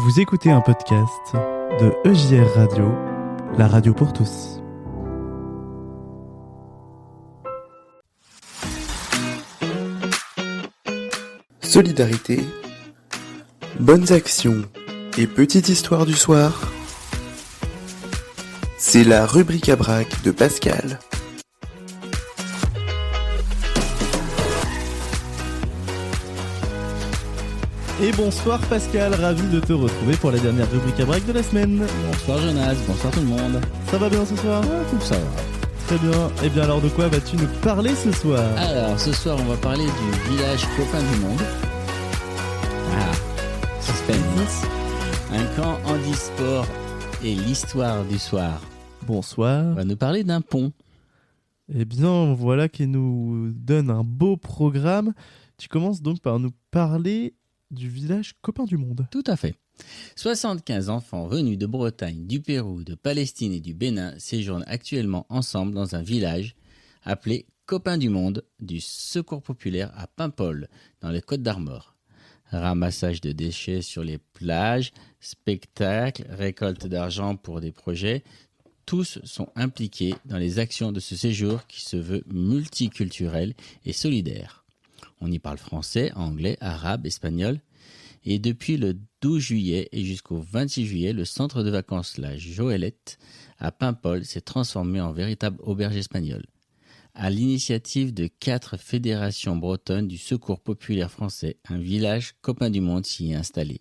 Vous écoutez un podcast de EJR Radio, la radio pour tous. Solidarité, bonnes actions et petite histoire du soir. C'est la rubrique à brac de Pascal. Et bonsoir Pascal, ravi de te retrouver pour la dernière rubrique à brac de la semaine. Bonsoir Jonas, bonsoir tout le monde. Ça va bien ce soir ? Tout ça va. Très bien. Et bien alors de quoi vas-tu nous parler ce soir ? Alors ce soir on va parler du village copain du monde. Suspense. Un camp handisport et l'histoire du soir. Bonsoir. On va nous parler d'un pont. Eh bien voilà qui nous donne un beau programme. Tu commences donc par nous parler du village copain du monde. Tout à fait. 75 enfants venus de Bretagne, du Pérou, de Palestine et du Bénin séjournent actuellement ensemble dans un village appelé Copain du Monde du Secours Populaire à Paimpol, dans les Côtes-d'Armor. Ramassage de déchets sur les plages, spectacles, récolte d'argent pour des projets, tous sont impliqués dans les actions de ce séjour qui se veut multiculturel et solidaire. On y parle français, anglais, arabe, espagnol. Et depuis le 12 juillet et jusqu'au 26 juillet, le centre de vacances La Joëlette à Paimpol s'est transformé en véritable auberge espagnole. À l'initiative de 4 fédérations bretonnes du Secours populaire français, un village copain du monde s'y est installé.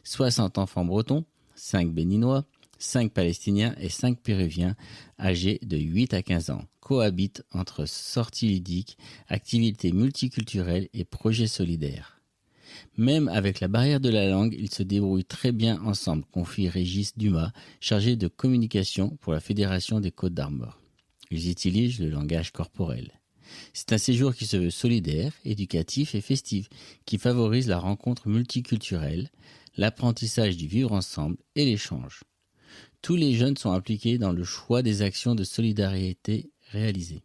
60 enfants bretons, 5 béninois, 5 palestiniens et 5 péruviens âgés de 8 à 15 ans cohabitent entre sorties ludiques, activités multiculturelles et projets solidaires. Même avec la barrière de la langue, ils se débrouillent très bien ensemble, confie Régis Dumas, chargé de communication pour la Fédération des Côtes-d'Armor. Ils utilisent le langage corporel. C'est un séjour qui se veut solidaire, éducatif et festif, qui favorise la rencontre multiculturelle, l'apprentissage du vivre ensemble et l'échange. Tous les jeunes sont impliqués dans le choix des actions de solidarité réalisées.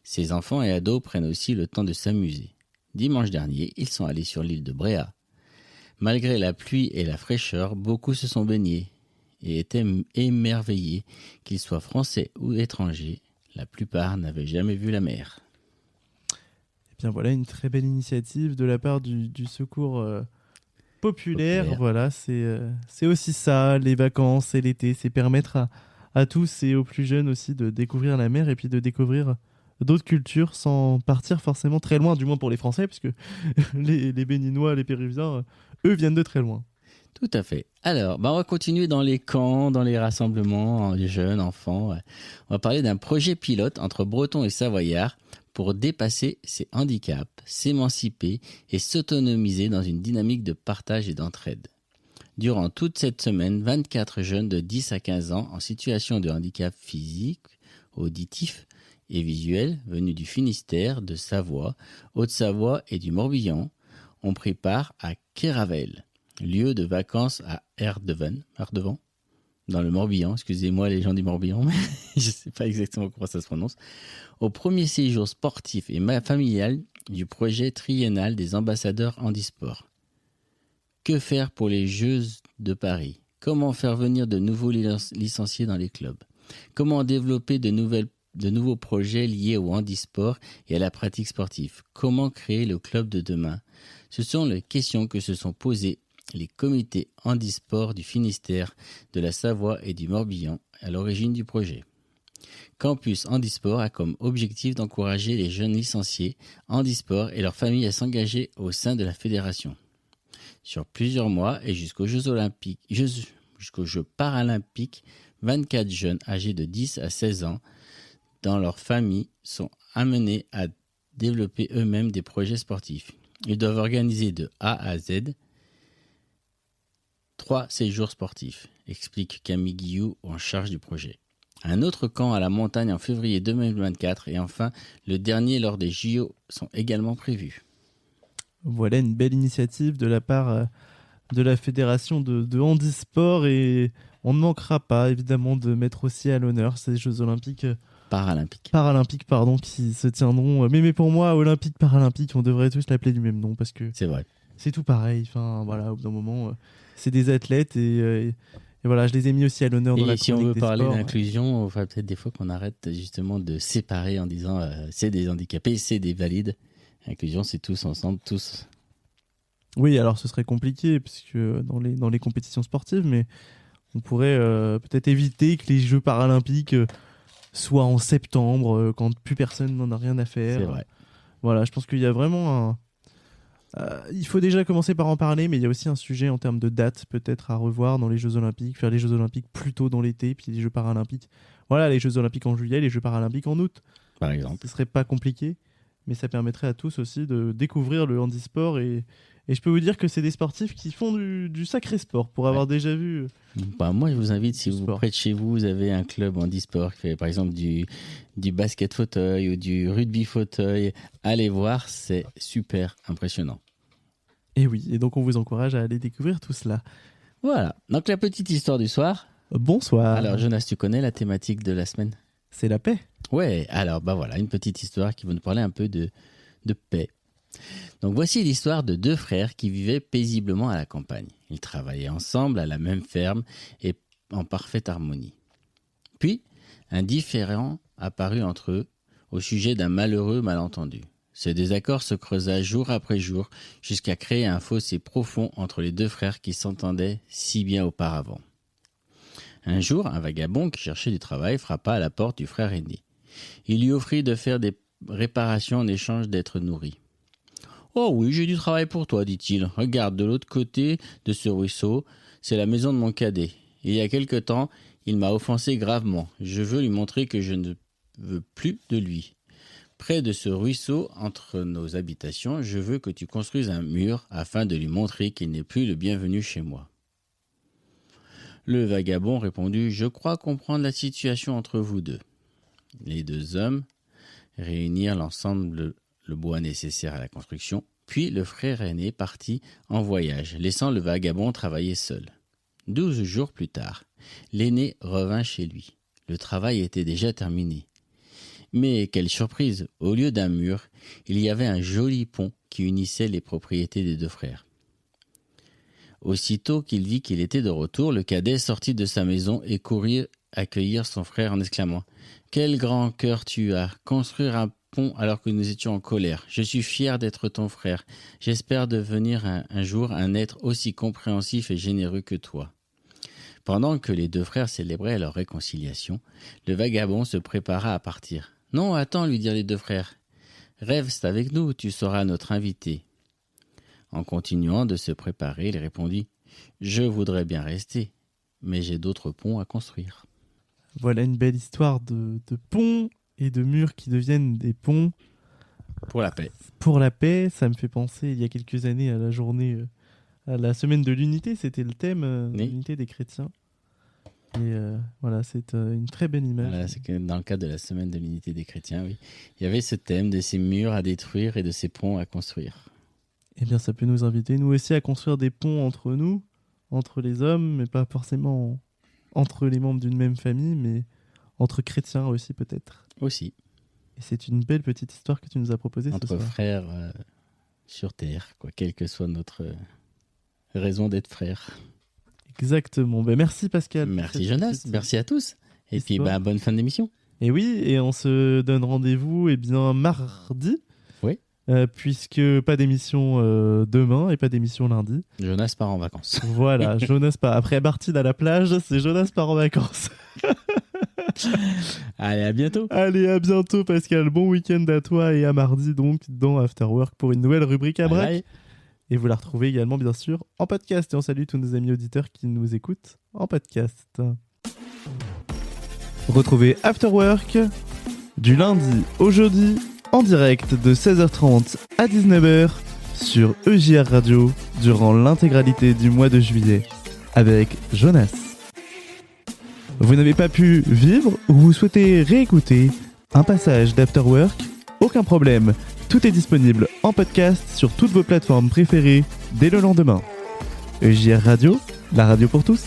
Ces enfants et ados prennent aussi le temps de s'amuser. Dimanche dernier, ils sont allés sur l'île de Bréhat. Malgré la pluie et la fraîcheur, beaucoup se sont baignés et étaient émerveillés, qu'ils soient français ou étrangers. La plupart n'avaient jamais vu la mer. Eh bien voilà une très belle initiative de la part du secours populaire. Voilà, c'est aussi ça, les vacances et l'été, c'est permettre à tous et aux plus jeunes aussi de découvrir la mer et puis de découvrir d'autres cultures sans partir forcément très loin, du moins pour les Français, puisque les Béninois, les Péruviens, eux viennent de très loin. Tout à fait. Alors, on va continuer dans les camps, dans les rassemblements, les jeunes, enfants. On va parler d'un projet pilote entre Bretons et Savoyards pour dépasser ses handicaps, s'émanciper et s'autonomiser dans une dynamique de partage et d'entraide. Durant toute cette semaine, 24 jeunes de 10 à 15 ans en situation de handicap physique, auditif et visuel, venus du Finistère, de Savoie, Haute-Savoie et du Morbihan, ont pris part à Kéravel, lieu de vacances à Ardevant, dans le Morbihan. Excusez-moi les gens du Morbihan, mais je ne sais pas exactement comment ça se prononce. Au premier séjour sportif et familial du projet triennal des ambassadeurs handisport. Que faire pour les Jeux de Paris ? Comment faire venir de nouveaux licenciés dans les clubs ? Comment développer de nouveaux projets liés au handisport et à la pratique sportive ? Comment créer le club de demain ? Ce sont les questions que se sont posées les comités handisport du Finistère, de la Savoie et du Morbihan à l'origine du projet. Campus Handisport a comme objectif d'encourager les jeunes licenciés handisport et leurs familles à s'engager au sein de la fédération. Sur plusieurs mois et jusqu'aux Jeux paralympiques, 24 jeunes âgés de 10 à 16 ans dans leur famille sont amenés à développer eux-mêmes des projets sportifs. Ils doivent organiser de A à Z 3 séjours sportifs, explique Camille Guillou en charge du projet. Un autre camp à la montagne en février 2024 et enfin le dernier lors des JO sont également prévus. Voilà une belle initiative de la part de la fédération de handisport et on ne manquera pas évidemment de mettre aussi à l'honneur ces Jeux olympiques paralympiques qui se tiendront. Mais pour moi, olympiques, paralympiques, on devrait tous l'appeler du même nom parce que c'est vrai. c'est tout pareil. Enfin, voilà, au bout d'un moment, c'est des athlètes et voilà, je les ai mis aussi à l'honneur dans la Et si on chronique veut des parler sports. d'inclusion, il faudrait peut-être des fois qu'on arrête justement de séparer en disant c'est des handicapés, c'est des valides. Inclusion, c'est tous ensemble, tous. Oui, alors ce serait compliqué puisque dans les compétitions sportives, mais on pourrait peut-être éviter que les Jeux paralympiques soient en septembre, quand plus personne n'en a rien à faire. C'est vrai. Voilà, je pense qu'il y a vraiment il faut déjà commencer par en parler, mais il y a aussi un sujet en termes de date peut-être à revoir dans les Jeux Olympiques, faire les Jeux Olympiques plus tôt dans l'été, puis les Jeux Paralympiques. Voilà, les Jeux Olympiques en juillet, les Jeux Paralympiques en août. Par exemple. Ce serait pas compliqué, mais ça permettrait à tous aussi de découvrir le handisport et je peux vous dire que c'est des sportifs qui font du sacré sport pour avoir déjà vu. Moi, je vous invite, si vous sport. près de chez vous, vous avez un club handisport qui fait par exemple du basket fauteuil ou du rugby fauteuil, allez voir, c'est super impressionnant. Et oui, et donc on vous encourage à aller découvrir tout cela. Voilà, donc la petite histoire du soir. Bonsoir. Alors Jonas, tu connais la thématique de la semaine ? C'est la paix. Ouais, alors voilà, une petite histoire qui va nous parler un peu de paix. Donc voici l'histoire de 2 frères qui vivaient paisiblement à la campagne. Ils travaillaient ensemble à la même ferme et en parfaite harmonie. Puis, un différend apparut entre eux au sujet d'un malheureux malentendu. Ce désaccord se creusa jour après jour jusqu'à créer un fossé profond entre les 2 frères qui s'entendaient si bien auparavant. Un jour, un vagabond qui cherchait du travail frappa à la porte du frère aîné. Il lui offrit de faire des réparations en échange d'être nourri. « Oh oui, j'ai du travail pour toi, dit-il. Regarde, de l'autre côté de ce ruisseau, c'est la maison de mon cadet. Il y a quelque temps, il m'a offensé gravement. Je veux lui montrer que je ne veux plus de lui. Près de ce ruisseau, entre nos habitations, je veux que tu construises un mur afin de lui montrer qu'il n'est plus le bienvenu chez moi. » Le vagabond répondit « Je crois comprendre la situation entre vous deux. » Les 2 hommes réunirent l'ensemble le bois nécessaire à la construction, puis le frère aîné partit en voyage, laissant le vagabond travailler seul. 12 jours plus tard, l'aîné revint chez lui. Le travail était déjà terminé. Mais quelle surprise! Au lieu d'un mur, il y avait un joli pont qui unissait les propriétés des 2 frères. Aussitôt qu'il vit qu'il était de retour, le cadet sortit de sa maison et courut accueillir son frère en exclamant « Quel grand cœur tu as! Construire un pont alors que nous étions en colère. Je suis fier d'être ton frère. J'espère devenir un jour un être aussi compréhensif et généreux que toi. » Pendant que les 2 frères célébraient leur réconciliation, le vagabond se prépara à partir. « Non, attends, lui dirent les 2 frères. Reste avec nous, tu seras notre invité. » En continuant de se préparer, il répondit « Je voudrais bien rester, mais j'ai d'autres ponts à construire. » Voilà une belle histoire de ponts et de murs qui deviennent des ponts. Pour la paix. Pour la paix, ça me fait penser il y a quelques années à la journée, à la semaine de l'unité, c'était le thème, Oui. l'unité des chrétiens. Et voilà, c'est une très belle image. Voilà, c'est que dans le cadre de la semaine de l'unité des chrétiens, oui, il y avait ce thème de ces murs à détruire et de ces ponts à construire. Eh bien, ça peut nous inviter, nous aussi, à construire des ponts entre nous, entre les hommes, mais pas forcément entre les membres d'une même famille, mais entre chrétiens aussi, peut-être. Aussi, Et c'est une belle petite histoire que tu nous as proposée ce entre soir. frères sur Terre, quoi, quelle que soit notre raison d'être frères. Exactement. Ben, merci Pascal. Merci Jonas, merci à tous. Et puis histoire. bonne fin d'émission. Et oui, et on se donne rendez-vous mardi. Oui. Puisque pas d'émission demain et pas d'émission lundi. Jonas part en vacances. Voilà, Jonas part. Après Martine à la plage, c'est Jonas part en vacances. Allez, à bientôt. Allez, à bientôt Pascal. Bon week-end à toi et à mardi donc dans After Work pour une nouvelle rubrique à Bye braque. bye. Et vous la retrouvez également bien sûr en podcast. Et on salue tous nos amis auditeurs qui nous écoutent en podcast. Retrouvez After Work du lundi au jeudi en direct de 16h30 à 19h sur EJR Radio durant l'intégralité du mois de juillet avec Jonas. Vous n'avez pas pu vivre ou vous souhaitez réécouter un passage d'After Work? Aucun problème, tout est disponible en podcast sur toutes vos plateformes préférées dès le lendemain. EJR Radio, la radio pour tous.